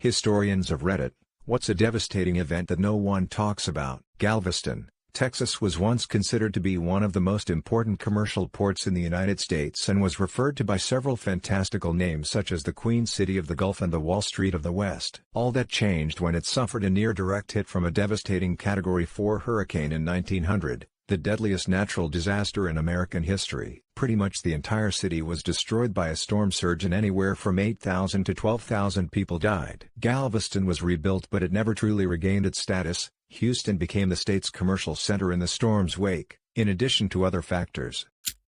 Historians of Reddit, what's a devastating event that no one talks about? Galveston, Texas was once considered to be one of the most important commercial ports in the United States and was referred to by several fantastical names such as the Queen City of the Gulf and the Wall Street of the West. All that changed when it suffered a near-direct hit from a devastating Category 4 hurricane in 1900, the deadliest natural disaster in American history. Pretty much the entire city was destroyed by a storm surge and anywhere from 8,000 to 12,000 people died. Galveston was rebuilt but it never truly regained its status. Houston became the state's commercial center in the storm's wake, in addition to other factors.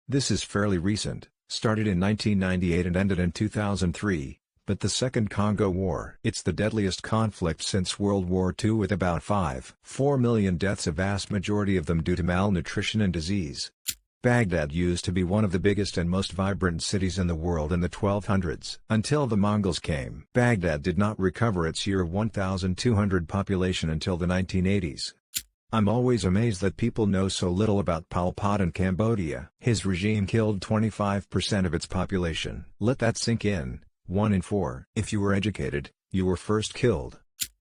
This is fairly recent, started in 1998 and ended in 2003, but the Second Congo War. It's the deadliest conflict since World War II with about 5.4 million deaths, a vast majority of them due to malnutrition and disease. Baghdad used to be one of the biggest and most vibrant cities in the world in the 1200s. Until the Mongols came, Baghdad did not recover its year 1200 population until the 1980s. I'm always amazed that people know so little about Pol Pot in Cambodia. His regime killed 25% of its population. Let that sink in. 1 in 4. If you were educated, you were first killed.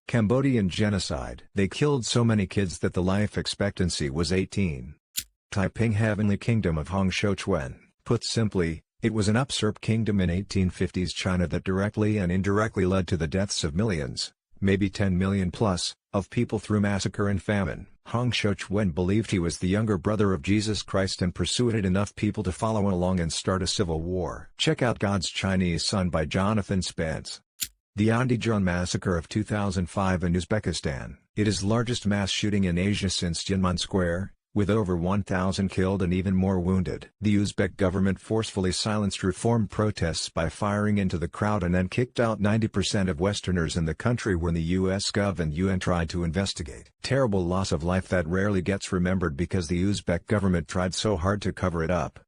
Cambodian genocide. They killed so many kids that the life expectancy was 18. Taiping Heavenly Kingdom of Hong Shouchuan. Put simply, it was an upsurp kingdom in 1850s China that directly and indirectly led to the deaths of millions, maybe 10 million plus, of people through massacre and famine. Hong Shouchuan believed he was the younger brother of Jesus Christ and persuaded enough people to follow along and start a civil war. Check out God's Chinese Son by Jonathan Spence. The Andijan massacre of 2005 in Uzbekistan. It is largest mass shooting in Asia since Tiananmen Square, with over 1,000 killed and even more wounded. The Uzbek government forcefully silenced reform protests by firing into the crowd and then kicked out 90% of Westerners in the country when the US Gov and UN tried to investigate. Terrible loss of life that rarely gets remembered because the Uzbek government tried so hard to cover it up.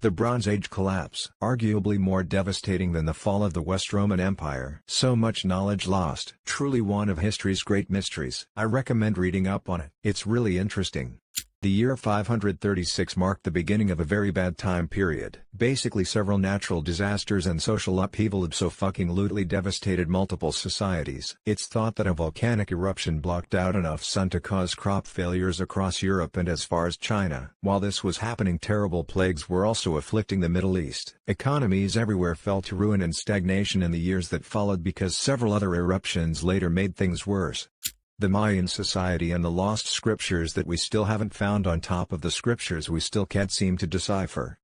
The Bronze Age collapse. Arguably more devastating than the fall of the West Roman Empire. So much knowledge lost. Truly one of history's great mysteries. I recommend reading up on it. It's really interesting. The year 536 marked the beginning of a very bad time period. Basically several natural disasters and social upheaval abso-fucking-lutely devastated multiple societies. It's thought that a volcanic eruption blocked out enough sun to cause crop failures across Europe and as far as China. While this was happening, terrible plagues were also afflicting the Middle East. Economies everywhere fell to ruin and stagnation in the years that followed because several other eruptions later made things worse. The Mayan society and the lost scriptures that we still haven't found on top of the scriptures we still can't seem to decipher.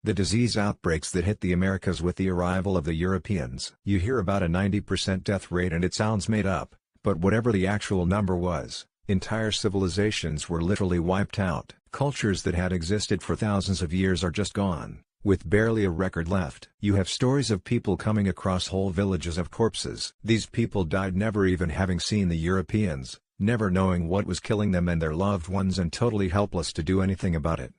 The disease outbreaks that hit the Americas with the arrival of the Europeans. You hear about a 90% death rate and it sounds made up, but whatever the actual number was, entire civilizations were literally wiped out. Cultures that had existed for thousands of years are just gone, with barely a record left. You have stories of people coming across whole villages of corpses. These people died never even having seen the Europeans, never knowing what was killing them and their loved ones and totally helpless to do anything about it.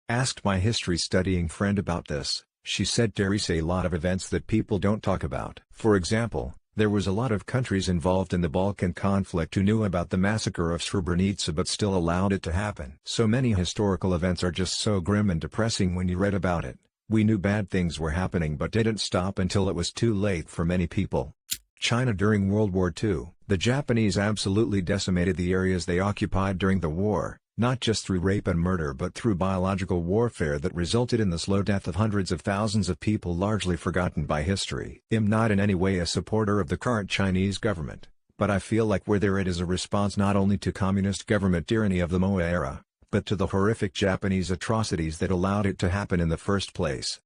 Asked my history studying friend about this, she said there is a lot of events that people don't talk about. For example, there was a lot of countries involved in the Balkan conflict who knew about the massacre of Srebrenica but still allowed it to happen. So many historical events are just so grim and depressing when you read about it. We knew bad things were happening but didn't stop until it was too late for many people. China during World War II. The Japanese absolutely decimated the areas they occupied during the war, not just through rape and murder but through biological warfare that resulted in the slow death of hundreds of thousands of people largely forgotten by history. I'm not in any way a supporter of the current Chinese government, but I feel like we're there it is a response not only to communist government tyranny of the Mao era, but to the horrific Japanese atrocities that allowed it to happen in the first place.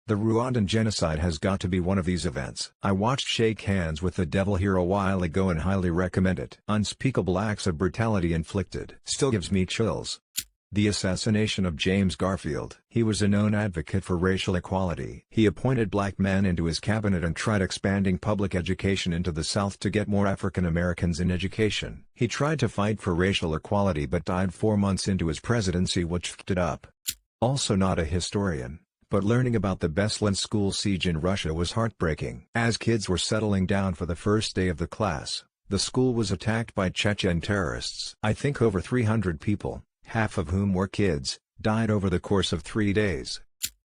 The Rwandan genocide has got to be one of these events. I watched Shake Hands with the Devil here a while ago and highly recommend it. Unspeakable acts of brutality inflicted. Still gives me chills. The assassination of James Garfield. He was a known advocate for racial equality. He appointed black men into his cabinet and tried expanding public education into the South to get more African Americans in education. He tried to fight for racial equality but died 4 months into his presidency, which f***ed it up. Also not a historian, but learning about the Beslan school siege in Russia was heartbreaking. As kids were settling down for the first day of the class, the school was attacked by Chechen terrorists. I think over 300 people, half of whom were kids, died over the course of 3 days.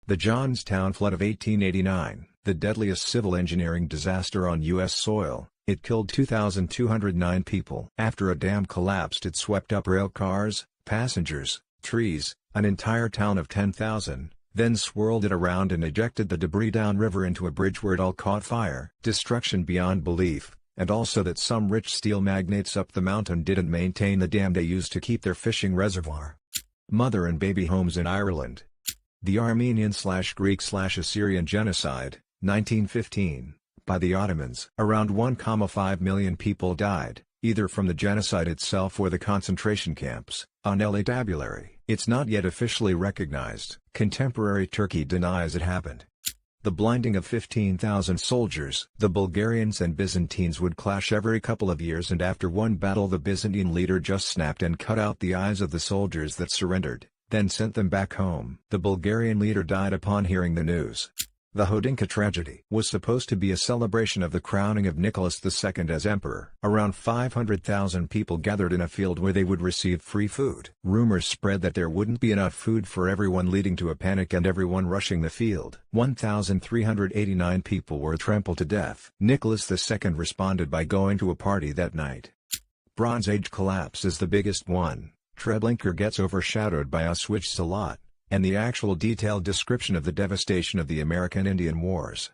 The Johnstown flood of 1889, the deadliest civil engineering disaster on U.S. soil, It killed 2,209 people. After a dam collapsed, it swept up rail cars, passengers, trees, an entire town of 10,000, then swirled it around and ejected the debris downriver into a bridge where it all caught fire. Destruction beyond belief, and also that some rich steel magnates up the mountain didn't maintain the dam they used to keep their fishing reservoir. Mother and baby homes in Ireland. The Armenian/Greek/Assyrian genocide, 1915, by the Ottomans. Around 1,5 million people died, either from the genocide itself or the concentration camps, on LA tabulary. It's not yet officially recognized. Contemporary Turkey denies it happened. The blinding of 15,000 soldiers. The Bulgarians and Byzantines would clash every couple of years, and after one battle the Byzantine leader just snapped and cut out the eyes of the soldiers that surrendered, then sent them back home. The Bulgarian leader died upon hearing the news. The Hodinka tragedy was supposed to be a celebration of the crowning of Nicholas II as emperor. Around 500,000 people gathered in a field where they would receive free food. Rumors spread that there wouldn't be enough food for everyone, leading to a panic and everyone rushing the field. 1,389 people were trampled to death. Nicholas II responded by going to a party that night. Bronze Age collapse is the biggest one. Treblinka gets overshadowed by Auschwitz a lot, and the actual detailed description of the devastation of the American-Indian Wars.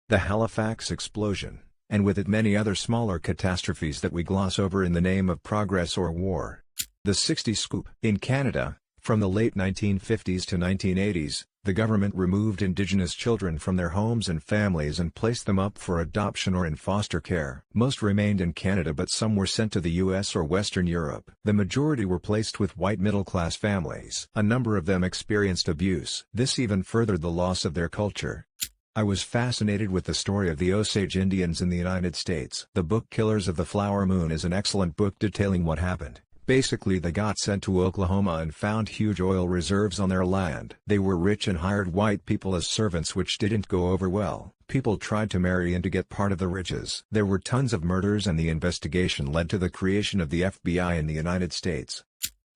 The Halifax explosion, and with it many other smaller catastrophes that we gloss over in the name of progress or war. The 60s scoop. In Canada, from the late 1950s to 1980s, the government removed Indigenous children from their homes and families and placed them up for adoption or in foster care. Most remained in Canada, but some were sent to the US or Western Europe. The majority were placed with white middle-class families. A number of them experienced abuse. This even furthered the loss of their culture. I was fascinated with the story of the Osage Indians in the United States. The book Killers of the Flower Moon is an excellent book detailing what happened. Basically, they got sent to Oklahoma and found huge oil reserves on their land. They were rich and hired white people as servants, which didn't go over well. People tried to marry in to get part of the riches. There were tons of murders, and the investigation led to the creation of the FBI in the United States.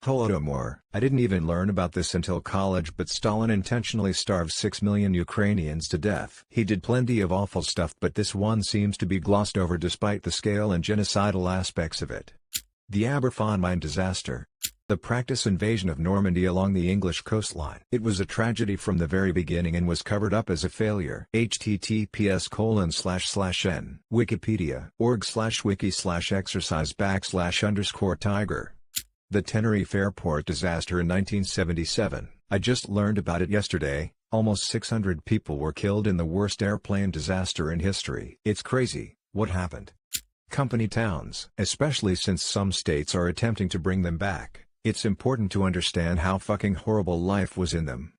Holodomor. I didn't even learn about this until college, but Stalin intentionally starved 6 million Ukrainians to death. He did plenty of awful stuff, but this one seems to be glossed over despite the scale and genocidal aspects of it. The Aberfan mine disaster. The practice invasion of Normandy along the English coastline. It was a tragedy from the very beginning and was covered up as a failure. https://n. Wikipedia. org/wiki/exercise \_tiger. The Tenerife Airport disaster in 1977. I just learned about it yesterday. Almost 600 people were killed in the worst airplane disaster in history. It's crazy, what happened? Company towns. Especially since some states are attempting to bring them back, it's important to understand how fucking horrible life was in them.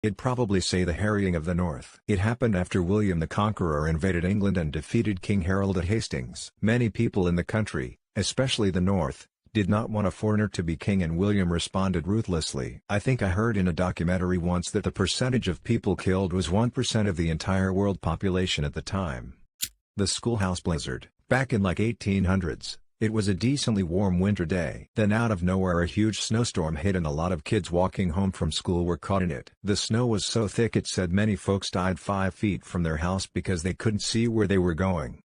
It'd probably say the harrying of the North. It happened after William the Conqueror invaded England and defeated King Harold at Hastings. Many people in the country, especially the North, did not want a foreigner to be king, and William responded ruthlessly. I think I heard in a documentary once that the percentage of people killed was 1% of the entire world population at the time. The Schoolhouse Blizzard. Back in like 1800s, it was a decently warm winter day. Then out of nowhere a huge snowstorm hit, and a lot of kids walking home from school were caught in it. The snow was so thick it said many folks died 5 feet from their house because they couldn't see where they were going.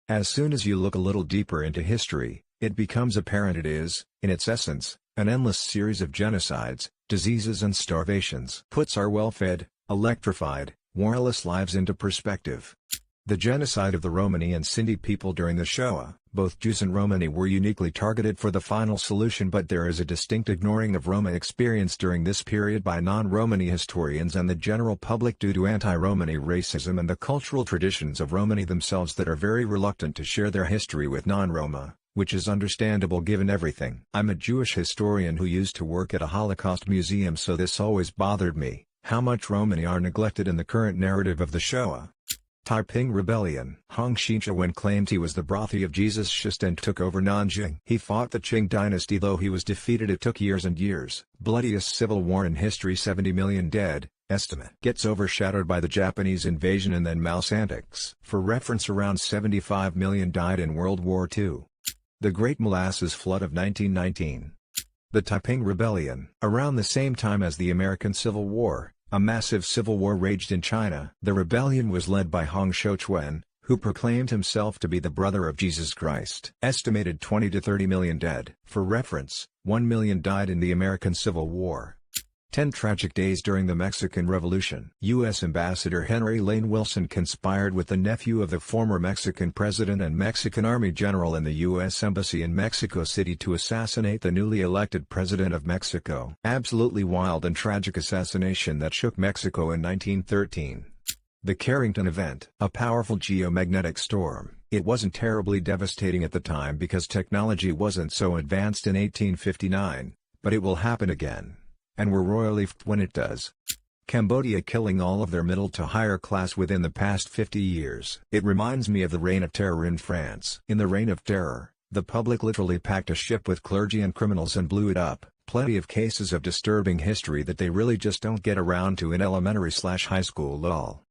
As soon as you look a little deeper into history, it becomes apparent it is, in its essence, an endless series of genocides, diseases and starvations. Puts our well-fed, electrified, warless lives into perspective. The genocide of the Romani and Sinti people during the Shoah. Both Jews and Romani were uniquely targeted for the final solution, but there is a distinct ignoring of Roma experience during this period by non-Romani historians and the general public due to anti-Romani racism and the cultural traditions of Romani themselves that are very reluctant to share their history with non-Roma, which is understandable given everything. I'm a Jewish historian who used to work at a Holocaust museum, so this always bothered me, how much Romani are neglected in the current narrative of the Shoah. Taiping Rebellion. Hong Xiaowen claimed he was the Brothy of Jesus Christ and took over Nanjing. He fought the Qing dynasty, though he was defeated. It took years and years. Bloodiest civil war in history, 70 million dead, estimate. Gets overshadowed by the Japanese invasion and then Mao's antics. For reference, around 75 million died in World War II. The Great Molasses Flood of 1919. The Taiping Rebellion. Around the same time as the American Civil War, a massive civil war raged in China. The rebellion was led by Hong Xiaowen, who proclaimed himself to be the brother of Jesus Christ. Estimated 20 to 30 million dead. For reference, 1 million died in the American Civil War. 10 tragic days during the Mexican Revolution. U.S. Ambassador Henry Lane Wilson conspired with the nephew of the former Mexican president and Mexican Army general in the U.S. Embassy in Mexico City to assassinate the newly elected president of Mexico. Absolutely wild and tragic assassination that shook Mexico in 1913. The Carrington Event. A powerful geomagnetic storm. It wasn't terribly devastating at the time because technology wasn't so advanced in 1859, but it will happen again. And we're royally f***ed when it does. Cambodia killing all of their middle to higher class within the past 50 years. It reminds me of the Reign of Terror in France. In the Reign of Terror, the public literally packed a ship with clergy and criminals and blew it up. Plenty of cases of disturbing history that they really just don't get around to in elementary/high school lol.